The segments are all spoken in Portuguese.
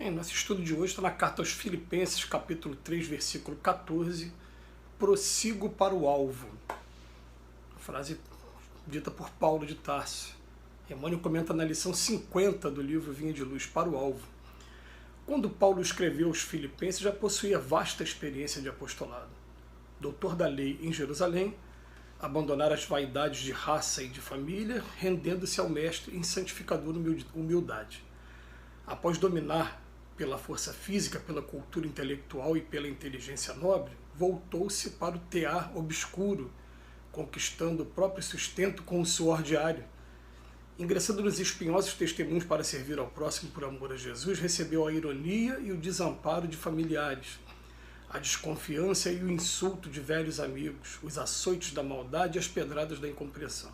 Bem, nosso estudo de hoje está na carta aos Filipenses, capítulo 3, versículo 14. Prossigo para o alvo. Frase dita por Paulo de Tarso. Emmanuel comenta na lição 50 do livro Vinha de Luz, Para o Alvo. Quando Paulo escreveu aos Filipenses, já possuía vasta experiência de apostolado. Doutor da lei em Jerusalém, abandonar as vaidades de raça e de família, rendendo-se ao mestre em santificadora humildade. Após dominar pela força física, pela cultura intelectual e pela inteligência nobre, voltou-se para o tear obscuro, conquistando o próprio sustento com o suor diário. Ingressando nos espinhosos testemunhos para servir ao próximo por amor a Jesus, recebeu a ironia e o desamparo de familiares, a desconfiança e o insulto de velhos amigos, os açoites da maldade e as pedradas da incompreensão.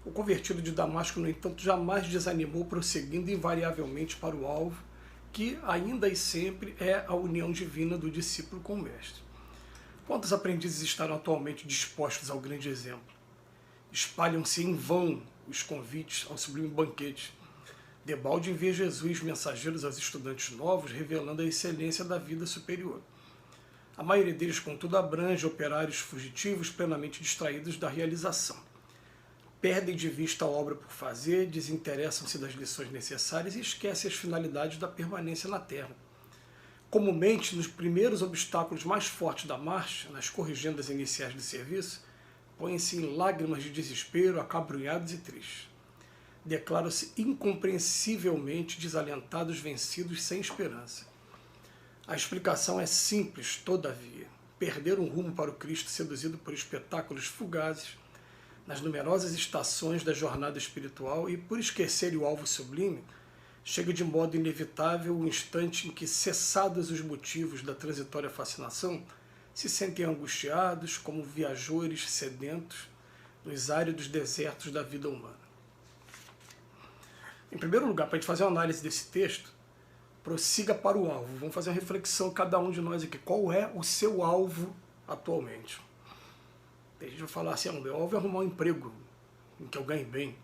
O convertido de Damasco, no entanto, jamais desanimou, prosseguindo invariavelmente para o alvo, que ainda e sempre é a união divina do discípulo com o mestre. Quantos aprendizes estarão atualmente dispostos ao grande exemplo? Espalham-se em vão os convites ao sublime banquete. Debalde envia Jesus mensageiros aos estudantes novos, revelando a excelência da vida superior. A maioria deles, contudo, abrange operários fugitivos plenamente distraídos da realização. Perdem de vista a obra por fazer, desinteressam-se das lições necessárias e esquecem as finalidades da permanência na Terra. Comumente, nos primeiros obstáculos mais fortes da marcha, nas corrigendas iniciais do serviço, põem-se em lágrimas de desespero, acabrunhados e tristes. Declaram-se incompreensivelmente desalentados, vencidos, sem esperança. A explicação é simples, todavia. Perderam o rumo para o Cristo, seduzido por espetáculos fugazes, nas numerosas estações da jornada espiritual, e por esquecerem o alvo sublime, chega de modo inevitável o instante em que, cessados os motivos da transitória fascinação, se sentem angustiados como viajores sedentos nos áridos desertos da vida humana. Em primeiro lugar, para a gente fazer uma análise desse texto, prossiga para o alvo. Vamos fazer uma reflexão, cada um de nós aqui. Qual é o seu alvo atualmente? A gente vai falar assim, o meu alvo é arrumar um emprego em que eu ganhe bem.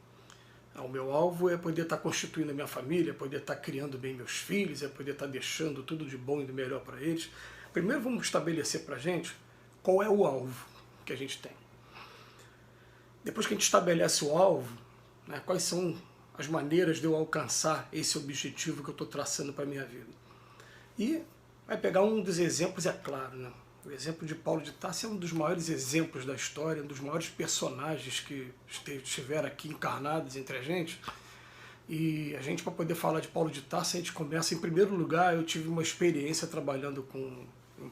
O meu alvo é poder estar constituindo a minha família, é poder estar criando bem meus filhos, é poder estar deixando tudo de bom e do melhor para eles. Primeiro vamos estabelecer para a gente qual é o alvo que a gente tem. Depois que a gente estabelece o alvo, né, quais são as maneiras de eu alcançar esse objetivo que eu estou traçando para a minha vida. E vai pegar um dos exemplos, é claro, né? O exemplo de Paulo de Tarso é um dos maiores exemplos da história, um dos maiores personagens que estiveram aqui encarnados entre a gente. E a gente, para poder falar de Paulo de Tarso, a gente começa, em primeiro lugar, eu tive uma experiência trabalhando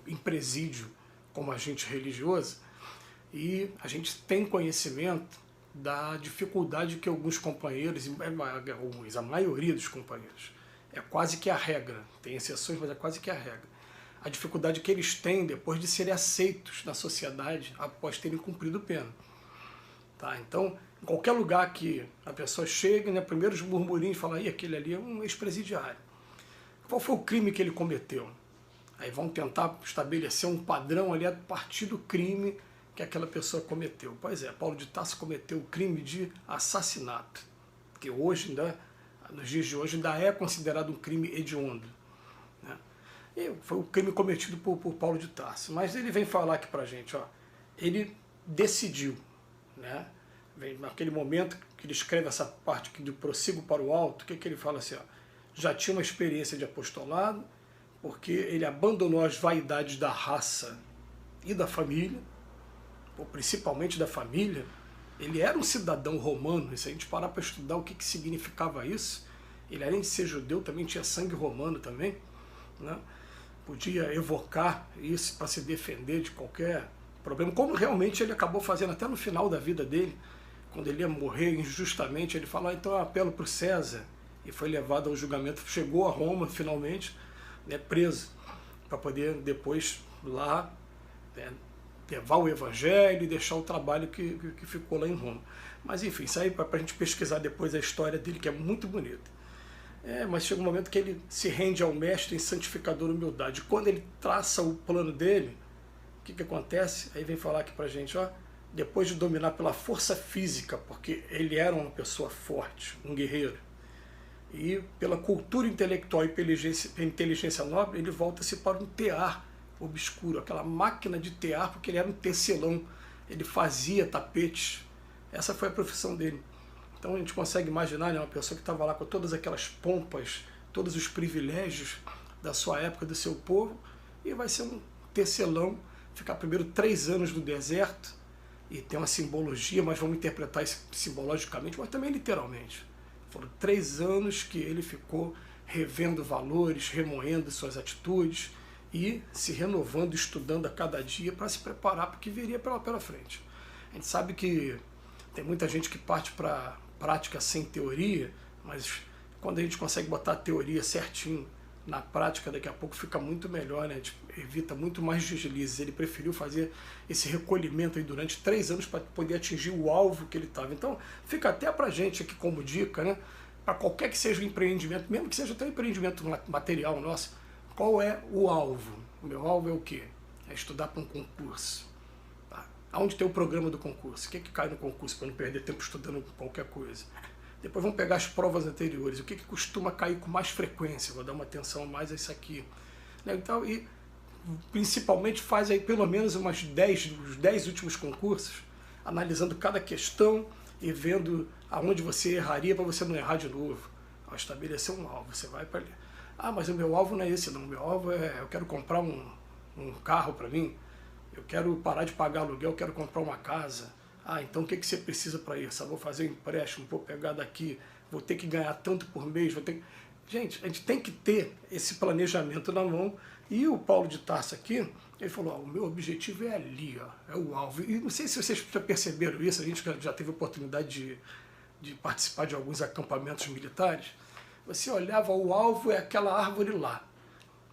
em presídio como agente religioso, e a gente tem conhecimento da dificuldade que alguns companheiros, a maioria dos companheiros, é quase que a regra, tem exceções, mas é quase que a regra, a dificuldade que eles têm depois de serem aceitos na sociedade após terem cumprido pena. Tá? Então, em qualquer lugar que a pessoa chega, né, primeiro os murmurinhos falam, aquele ali é um ex-presidiário. Qual foi o crime que ele cometeu? Aí vão tentar estabelecer um padrão ali a partir do crime que aquela pessoa cometeu. Pois é, Paulo de Tarso cometeu o crime de assassinato, que hoje, ainda, nos dias de hoje, ainda é considerado um crime hediondo. Né? E foi o crime cometido por Paulo de Tarso. Mas ele vem falar aqui pra gente, ó, ele decidiu, né? Naquele momento que ele escreve essa parte aqui do prossigo para o alto, o que ele fala assim, ó, já tinha uma experiência de apostolado, porque ele abandonou as vaidades da raça e da família, ou principalmente da família. Ele era um cidadão romano, e se a gente parar para estudar o que significava isso, ele além de ser judeu, também tinha sangue romano também, né? Podia evocar isso para se defender de qualquer problema, como realmente ele acabou fazendo até no final da vida dele, quando ele ia morrer injustamente, ele falou, então eu apelo para o César, e foi levado ao julgamento, chegou a Roma finalmente, né, preso, para poder depois lá, né, levar o evangelho e deixar o trabalho que ficou lá em Roma. Mas enfim, isso aí para a gente pesquisar depois a história dele, que é muito bonita. Mas chega um momento que ele se rende ao mestre em santificadora humildade. Quando ele traça o plano dele, o que acontece? Aí vem falar aqui pra gente, ó, depois de dominar pela força física, porque ele era uma pessoa forte, um guerreiro, E pela cultura intelectual e pela inteligência nobre, ele volta-se para um tear obscuro, aquela máquina de tear, porque ele era um tecelão, ele fazia tapetes, essa foi a profissão dele. Então a gente consegue imaginar, né, uma pessoa que estava lá com todas aquelas pompas, todos os privilégios da sua época, do seu povo, e vai ser um tecelão, ficar primeiro 3 anos no deserto, e tem uma simbologia, mas vamos interpretar isso simbologicamente, mas também literalmente. Foram 3 anos que ele ficou revendo valores, remoendo suas atitudes e se renovando, estudando a cada dia para se preparar para o que viria pela frente. A gente sabe que tem muita gente que parte para prática sem teoria, mas quando a gente consegue botar a teoria certinho na prática, daqui a pouco fica muito melhor, né? A gente evita muito mais deslizes. Ele preferiu fazer esse recolhimento aí durante 3 anos para poder atingir o alvo que ele estava. Então, fica até para a gente aqui como dica, né? Para qualquer que seja o empreendimento, mesmo que seja até um empreendimento material nosso, qual é o alvo? O meu alvo é o quê? É estudar para um concurso. Tá? Aonde tem o programa do concurso? O que cai no concurso para não perder tempo estudando qualquer coisa? Depois vamos pegar as provas anteriores. O que costuma cair com mais frequência? Vou dar uma atenção mais a isso aqui. Então, e principalmente faz aí pelo menos os 10 últimos concursos, analisando cada questão e vendo aonde você erraria para você não errar de novo. Ao estabelecer um alvo, você vai para ali. Ah, mas o meu alvo não é esse não. O meu alvo é, eu quero comprar um carro para mim, eu quero parar de pagar aluguel, eu quero comprar uma casa. Ah, então o que você precisa para isso? Eu vou fazer um empréstimo, vou pegar daqui, vou ter que ganhar tanto por mês, vou ter que... Gente, a gente tem que ter esse planejamento na mão. E o Paulo de Tarso aqui, ele falou, o meu objetivo é ali, ó, é o alvo. E não sei se vocês já perceberam isso, a gente já teve oportunidade de participar de alguns acampamentos militares. Você olhava, o alvo é aquela árvore lá,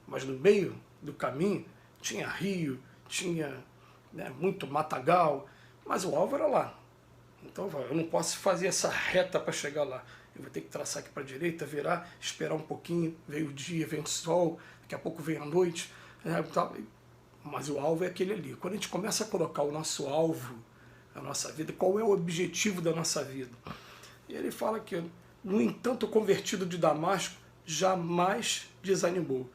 mas no meio do caminho tinha rio, tinha, né, muito matagal, mas o alvo era lá. Então eu não posso fazer essa reta para chegar lá. Eu vou ter que traçar aqui para a direita, virar, esperar um pouquinho, vem o dia, vem o sol, daqui a pouco vem a noite, né, mas o alvo é aquele ali. Quando a gente começa a colocar o nosso alvo na nossa vida, qual é o objetivo da nossa vida? E ele fala que, no entanto, o convertido de Damasco jamais desanimou.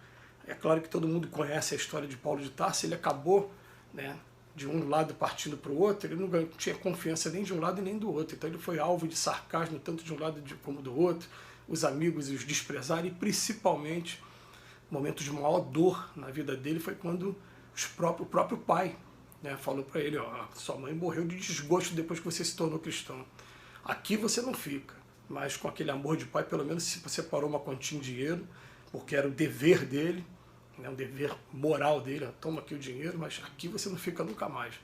É claro que todo mundo conhece a história de Paulo de Tarso, ele acabou, né, de um lado partindo para o outro, ele não tinha confiança nem de um lado nem do outro, então ele foi alvo de sarcasmo tanto de um lado como do outro, os amigos os desprezaram, e principalmente, momentos de maior dor na vida dele foi quando o próprio pai, né, falou para ele, ó, sua mãe morreu de desgosto depois que você se tornou cristão, aqui você não fica, mas com aquele amor de pai, pelo menos se separou uma quantia em dinheiro, porque era o dever dele, né, um dever moral dele, toma aqui o dinheiro, mas aqui você não fica nunca mais.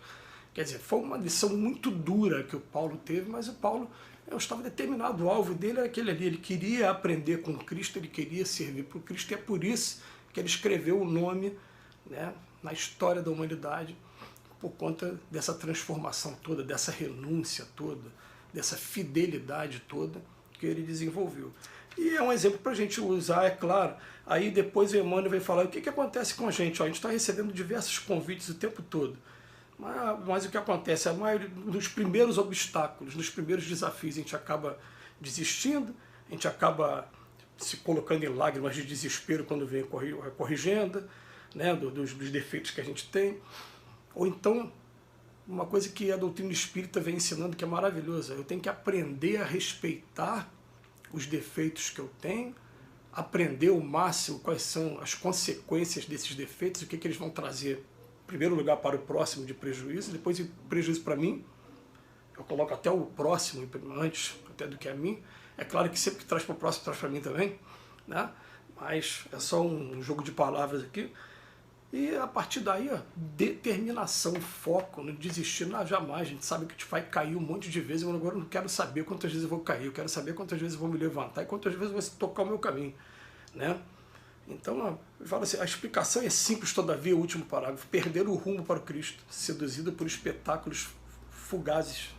Quer dizer, foi uma lição muito dura que o Paulo teve, mas o Paulo estava determinado, o alvo dele era aquele ali, ele queria aprender com Cristo, ele queria servir para o Cristo, e é por isso que ele escreveu o nome, né, na história da humanidade, por conta dessa transformação toda, dessa renúncia toda, dessa fidelidade toda que ele desenvolveu. E é um exemplo para a gente usar, é claro. Aí depois o Emmanuel vem falar o que acontece com a gente. Ó, a gente está recebendo diversos convites o tempo todo. Mas o que acontece? A maioria dos primeiros obstáculos, nos primeiros desafios, a gente acaba desistindo, a gente acaba se colocando em lágrimas de desespero quando vem a corrigenda, né, dos defeitos que a gente tem. Ou então, uma coisa que a doutrina espírita vem ensinando que é maravilhosa, eu tenho que aprender a respeitar os defeitos que eu tenho, aprender o máximo quais são as consequências desses defeitos, o que eles vão trazer, em primeiro lugar, para o próximo de prejuízo, depois de prejuízo para mim, eu coloco até o próximo antes até do que a mim. É claro que sempre que traz para o próximo, traz para mim também, né? Mas é só um jogo de palavras aqui. E a partir daí, ó, determinação, foco, não desistir, não, jamais. A gente sabe que a gente vai cair um monte de vezes, eu agora não quero saber quantas vezes eu vou cair, eu quero saber quantas vezes eu vou me levantar e quantas vezes eu vou tocar o meu caminho, né? Então, ó, eu falo assim, a explicação é simples, todavia, o último parágrafo: perder o rumo para o Cristo, seduzido por espetáculos fugazes,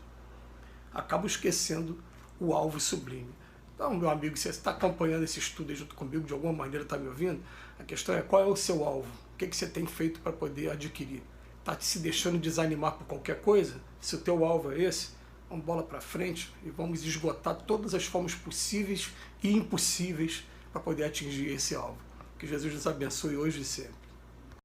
acabo esquecendo o alvo sublime. Então, meu amigo, se você está acompanhando esse estudo aí junto comigo, de alguma maneira está me ouvindo, a questão é qual é o seu alvo? O que você tem feito para poder adquirir? Está se deixando desanimar por qualquer coisa? Se o teu alvo é esse, Vamos bola para frente e vamos esgotar todas as formas possíveis e impossíveis para poder atingir esse alvo. Que Jesus nos abençoe hoje e sempre.